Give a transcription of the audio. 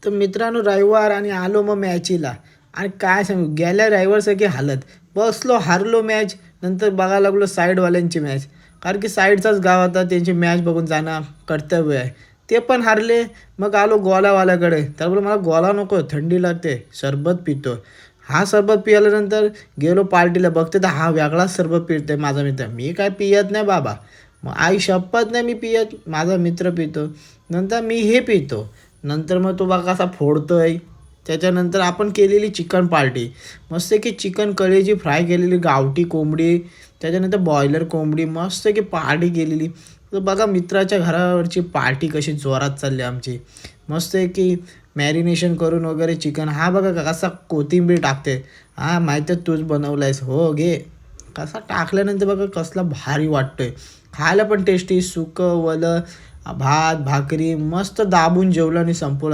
तर मित्रांनो रविवार आणि आलो मग मॅचीला. आणि काय सांगू गेल्या रविवारसारखी हालत. बसलो हारलो मॅच. नंतर बघायला लागलो साईडवाल्यांची मॅच. कारण की साईडचाच गाव होता त्यांची मॅच बघून जाणं कर्तव्य आहे. ते पण हारले. मग आलो गोलावाल्याकडे. तर बोललो मला गोला नको थंडी लागते सरबत पितो. हा सरबत पिल्यानंतर गेलो पार्टीला बघते तर हा वेगळाच सरबत पितोय माझा मित्र. मी काय पियत नाही बाबा. मग आई शपथ नाही मी पियत. माझा मित्र पितो. नंतर मी हे पितो. नंतर मग तो बघा कसा फोडतोय. त्याच्यानंतर आपण केलेली चिकन पार्टी. मस्त की चिकन कलेजी फ्राय केलेली गावठी कोंबडी. त्याच्यानंतर बॉयलर कोंबडी मस्त की पार्टी केलेली. तर बघा मित्राच्या घरावरची पार्टी कशी जोरात चालली आमची. मस्त आहे की मॅरिनेशन करून वगैरे चिकन. हा बघा कसा कोथिंबीर टाकते. हा माहीत आहे तूच बनवलं आहेस हो घे. कसा टाकल्यानंतर बघा कसला भारी वाटतोय. खायला पण टेस्टी सुकं वलं भात भाकरी मस्त दाबून जेवलं आणि संपवलं.